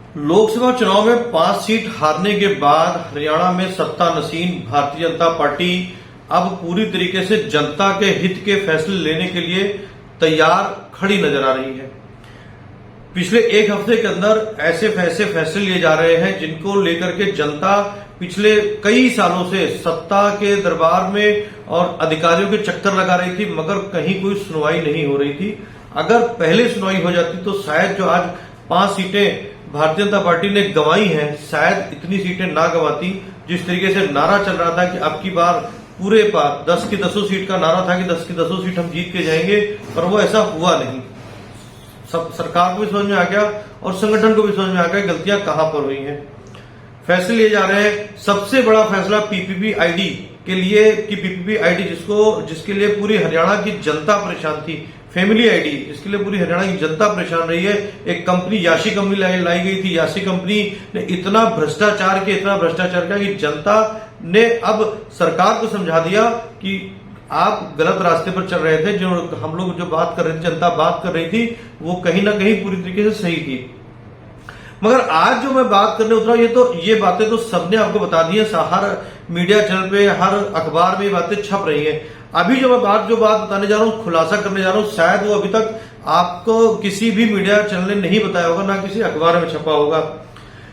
लोकसभा चुनाव में 5 सीट हारने के बाद हरियाणा में सत्ता नशीन भारतीय जनता पार्टी अब पूरी तरीके से जनता के हित के फैसले लेने के लिए तैयार खड़ी नजर आ रही है। पिछले एक हफ्ते के अंदर ऐसे फैसले लिए जा रहे हैं जिनको लेकर के जनता पिछले कई सालों से सत्ता के दरबार में और अधिकारियों के चक्कर लगा रही थी, मगर कहीं कोई सुनवाई नहीं हो रही थी। अगर पहले सुनवाई हो जाती तो शायद जो आज 5 सीटें भारतीय जनता पार्टी ने गंवाई हैं, शायद इतनी सीटें ना गंवाती। जिस तरीके से नारा चल रहा था कि अब की बार पूरे 10 की 10 सीट का नारा था कि 10 की 10 सीट हम जीत के जाएंगे, पर वो ऐसा हुआ नहीं। सब सरकार को भी समझ में आ गया और संगठन को भी समझ में आ गया गलतियां कहां पर हुई हैं। फैसले लिए जा रहे हैं। सबसे बड़ा फैसला पीपीपी आईडी के लिए कि पीपीपी आईडी जिसके लिए पूरी हरियाणा की जनता परेशान थी, फैमिली आईडी जिसके लिए पूरी हरियाणा की जनता परेशान रही है। एक कंपनी याशी कंपनी लाई गई थी। याशी कंपनी ने इतना भ्रष्टाचार किया कि जनता ने अब सरकार को समझा दिया कि आप गलत रास्ते पर चल रहे थे। जो हम लोग जो बात कर रहे थे, जनता बात कर रही थी, वो कहीं ना कहीं पूरी तरीके से सही थी। मगर आज जो मैं बात करने उतरा ये बातें तो सबने आपको बता दी है। हर मीडिया चैनल पे, हर अखबार में ये बातें छप रही हैं। अभी जो बात बताने जा रहा हूं, खुलासा करने जा रहा हूं, शायद वो अभी तक आपको किसी भी मीडिया चैनल ने नहीं बताया होगा, ना किसी अखबार में छपा होगा।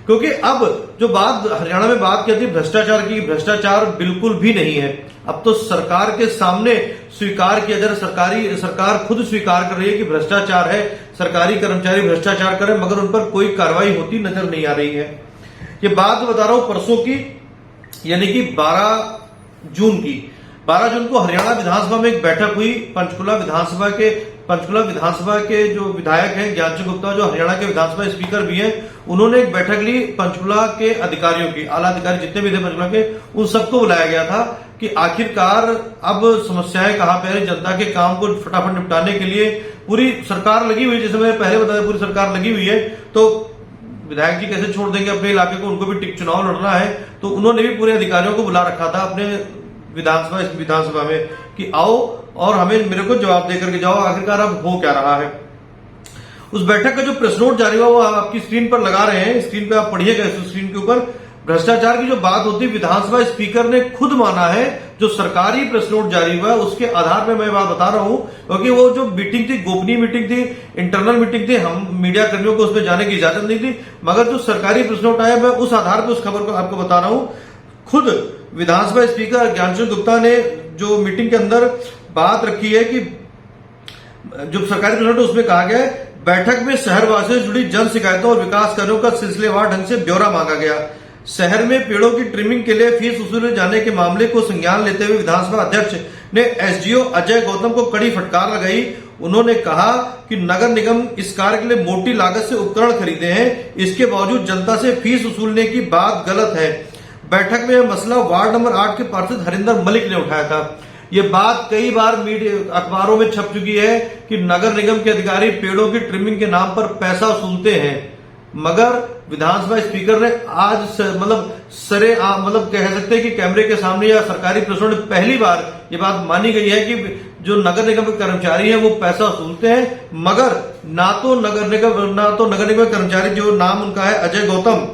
क्योंकि अब जो बात हरियाणा में बात की थी भ्रष्टाचार की, भ्रष्टाचार बिल्कुल भी नहीं है। अब तो सरकार के सामने स्वीकार किया जा रहा है, सरकार खुद स्वीकार कर रही है कि भ्रष्टाचार है, सरकारी कर्मचारी भ्रष्टाचार करें, मगर उन पर कोई कार्रवाई होती नजर नहीं आ रही है। ये बात बता रहा हूं परसों की, यानी कि 12 जून की। 12 जून को हरियाणा विधानसभा में एक बैठक हुई। पंचकुला विधानसभा के जो विधायक हैं ज्ञानचंद गुप्ता, जो हरियाणा के विधानसभा स्पीकर भी हैं, उन्होंने एक बैठक ली। पंचकुला के अधिकारियों की, आला अधिकारी जितने भी थे पंचकुला के, उन सबको बुलाया गया था कि आखिरकार अब समस्याएं कहां पे है। जनता के काम को फटाफट निपटाने के लिए पूरी सरकार लगी हुई है। जैसे मैंने पहले बताया, पूरी सरकार लगी हुई है। तो विधायक जी कैसे छोड़ देंगे अपने इलाके को, उनको भी चुनाव लड़ना है। तो उन्होंने भी पूरे अधिकारियों को बुला रखा था अपने विधानसभा में कि आओ और मेरे को जवाब देकर के जाओ, आखिरकार अब हो क्या रहा है। उस बैठक का जो प्रेस नोट जारी हुआ वो आपकी स्क्रीन पर लगा रहे हैं। स्क्रीन पे आप पढ़िएगा। इस स्क्रीन के ऊपर भ्रष्टाचार की जो बात होती है, विधानसभा स्पीकर ने खुद माना है। जो सरकारी प्रेस नोट जारी हुआ है उसके आधार पर मैं बात बता रहा हूं, क्योंकि वो जो मीटिंग थी, गोपनीय मीटिंग थी, इंटरनल मीटिंग थी, हम मीडिया कर्मियों को उसमें जाने की इजाजत नहीं थी। मगर जो सरकारी प्रेस नोट आया, मैं उस आधार पर उस खबर को आपको बता रहा हूं। खुद विधानसभा स्पीकर ज्ञानचंद गुप्ता ने जो मीटिंग के अंदर बात रखी है कि जो सरकारी प्रेस नोट है उसमें कहा गया है, बैठक में शहरवासियों से जुड़ी जन शिकायतों और विकास कार्यों का सिलसिलेवार ढंग से ब्यौरा मांगा गया। शहर में पेड़ों की ट्रिमिंग के लिए फीस वसूले जाने के मामले को संज्ञान लेते हुए विधानसभा अध्यक्ष ने एसडीओ अजय गौतम को कड़ी फटकार लगाई। उन्होंने कहा कि नगर निगम इस कार्य के लिए मोटी लागत से उपकरण खरीदे हैं, इसके बावजूद जनता से फीस वसूलने की बात गलत है। बैठक में यह मसला वार्ड नंबर 8 के पार्षद हरिंदर मलिक ने उठाया था। ये बात कई बार मीडिया अखबारों में छप चुकी है कि नगर निगम के अधिकारी पेड़ों की ट्रिमिंग के नाम पर पैसा वसूलते हैं, मगर विधानसभा स्पीकर ने आज कह सकते हैं कि कैमरे के सामने या सरकारी प्रेस नोट में पहली बार ये बात मानी गई है कि जो नगर निगम के कर्मचारी हैं वो पैसा वसूलते हैं। मगर ना तो नगर निगम के कर्मचारी, जो नाम उनका है अजय गौतम,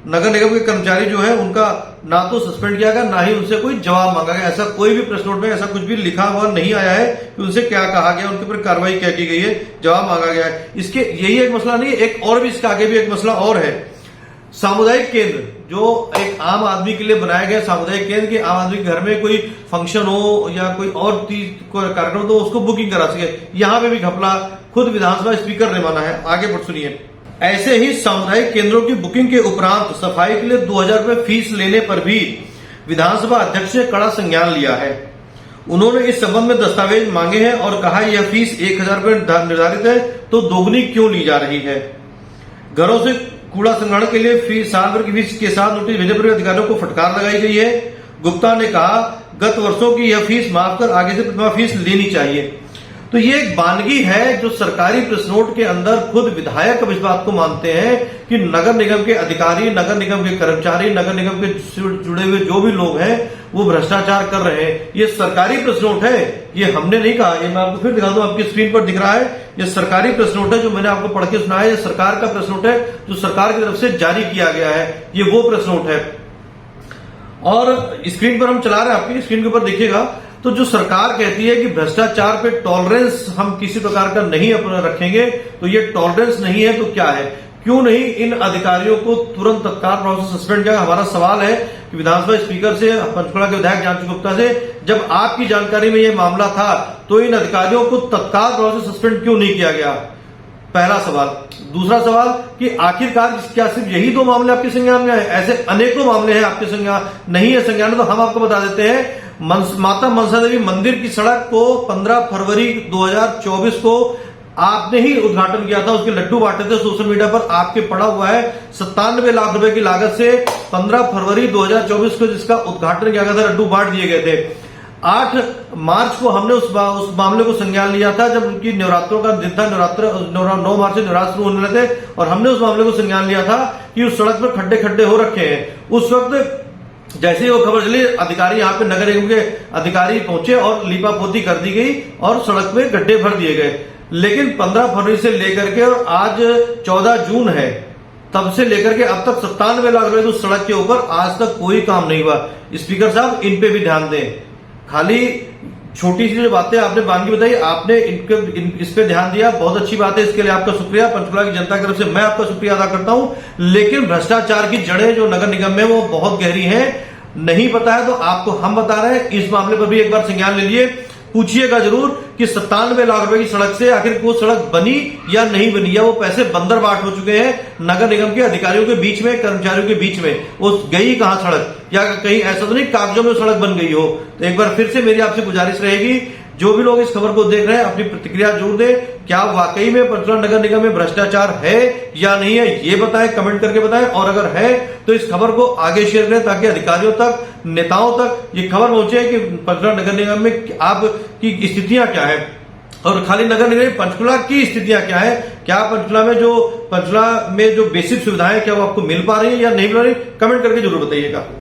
नगर निगम के कर्मचारी जो है उनका ना तो सस्पेंड किया गया, ना ही उनसे कोई जवाब मांगा गया। ऐसा कोई भी प्रेस नोट में ऐसा कुछ भी लिखा हुआ नहीं आया है कि उनसे क्या कहा गया, उनके ऊपर कार्रवाई क्या की गई है, जवाब मांगा गया है। इसके यही एक मसला नहीं, एक और भी इसके आगे भी एक मसला और है। सामुदायिक केंद्र, जो एक आम आदमी के लिए बनाया गया सामुदायिक केंद्र, कि आम आदमी के घर में कोई फंक्शन हो या कोई और कार्यक्रम तो उसको बुकिंग करा सके, यहां पे भी घपला खुद विधानसभा स्पीकर ने माना है। आगे बढ़ सुनिए। ऐसे ही सामुदायिक केंद्रों की बुकिंग के उपरांत सफाई के लिए 2000 रुपए फीस लेने पर भी विधानसभा अध्यक्ष ने कड़ा संज्ञान लिया है। उन्होंने इस संबंध में दस्तावेज मांगे हैं और कहा यह फीस 1000 रुपए निर्धारित है तो दोगुनी क्यों ली जा रही है। घरों से कूड़ा संग्रहण के लिए फीस साल भर की फीस के साथ नोटिस भेजने पर अधिकारियों को फटकार लगाई गई है। गुप्ता ने कहा गत वर्षों की यह फीस माफ कर आगे से प्रतिमाह फीस लेनी चाहिए। तो ये एक वानगी है जो सरकारी प्रेस नोट के अंदर खुद विधायक अब इस बात को मानते हैं कि नगर निगम के अधिकारी, नगर निगम के कर्मचारी, नगर निगम के जुड़े हुए जो भी लोग हैं वो भ्रष्टाचार कर रहे हैं। ये सरकारी प्रेस नोट है, ये हमने नहीं कहा। ये मैं आपको फिर दिखा दूं, आपकी स्क्रीन पर दिख रहा है, ये सरकारी प्रेस नोट है जो मैंने आपको पढ़ के सुनाया। ये सरकार का प्रेस नोट है जो सरकार की तरफ से जारी किया गया है, ये वो प्रेस नोट है। और स्क्रीन पर हम चला रहे हैं, आपकी स्क्रीन के ऊपर देखिएगा। तो जो सरकार कहती है कि भ्रष्टाचार पे टॉलरेंस हम किसी प्रकार का नहीं अपना रखेंगे, तो ये टॉलरेंस नहीं है तो क्या है? क्यों नहीं इन अधिकारियों को तुरंत तत्काल प्रभाव से सस्पेंड किया? हमारा सवाल है कि विधानसभा स्पीकर से, पंचकुला के विधायक ज्ञानचंद गुप्ता से, जब आपकी जानकारी में ये मामला था तो इन अधिकारियों को तत्काल प्रभाव से सस्पेंड क्यों नहीं किया गया? पहला सवाल। दूसरा सवाल कि आखिरकार क्या सिर्फ यही 2 मामले आपके संज्ञान में आए? ऐसे अनेकों मामले हैं आपके संज्ञान नहीं है संज्ञान में, तो हम आपको बता देते हैं। माता मनसा देवी मंदिर की सड़क को 15 फरवरी 2024 को आपने ही उद्घाटन किया था, उसके लड्डू बांटे थे सोशल मीडिया पर, आपके पड़ा हुआ है। 97 लाख रुपए की लागत से 15 फरवरी 2024 को जिसका उद्घाटन किया गया था, लड्डू बांट दिए गए थे। 8 मार्च को हमने उस मामले को संज्ञान लिया था, जब उनकी नवरात्रों का दिन था, 9 मार्च से नवरात्र शुरू होने लगे थे, और हमने उस मामले को संज्ञान लिया था कि उस सड़क पर खड्डे खड्डे हो रखे हैं। उस वक्त जैसे ही वो खबर चली, अधिकारी यहाँ पे नगर निगम के अधिकारी पहुंचे और लीपापोती कर दी गई और सड़क में गड्ढे भर दिए गए। लेकिन 15 फरवरी से लेकर के और आज 14 जून है, तब से लेकर के अब तक 97 लाख रुपए उस सड़क के ऊपर आज तक कोई काम नहीं हुआ। स्पीकर साहब, इन पे भी ध्यान दें। खाली छोटी सी जो बातें आपने बानगी बताई, आपने इस पे ध्यान दिया, बहुत अच्छी बात है, इसके लिए आपका शुक्रिया। पंचकुला की जनता की तरफ से मैं आपका शुक्रिया अदा करता हूं। लेकिन भ्रष्टाचार की जड़ें जो नगर निगम में वो बहुत गहरी हैं। नहीं पता है तो आपको हम बता रहे हैं, इस मामले पर भी एक बार संज्ञान ले लिए, पूछिएगा जरूर कि 97 लाख रुपए की सड़क से आखिर वो सड़क बनी या नहीं बनी, या वो पैसे बंदर बाट हो चुके हैं नगर निगम के अधिकारियों के बीच में, कर्मचारियों के बीच में। वो गई कहां सड़क, या कहीं ऐसा तो नहीं कागजों में सड़क बन गई हो? तो एक बार फिर से मेरी आपसे गुजारिश रहेगी, जो भी लोग इस खबर को देख रहे हैं अपनी प्रतिक्रिया जरूर दें। क्या वाकई में पंचकुला नगर निगम में भ्रष्टाचार है या नहीं है, ये बताएं, कमेंट करके बताएं। और अगर है तो इस खबर को आगे शेयर करें ताकि अधिकारियों तक, नेताओं तक ये खबर पहुंचे कि पंचकुला नगर निगम में आपकी स्थितियां क्या है, और खाली नगर निगम पंचकुला की स्थितियां क्या है। क्या पंचकुला में जो बेसिक सुविधाएं क्या वो आपको मिल पा रही है या नहीं मिल रही? कमेंट करके जरूर बताइएगा।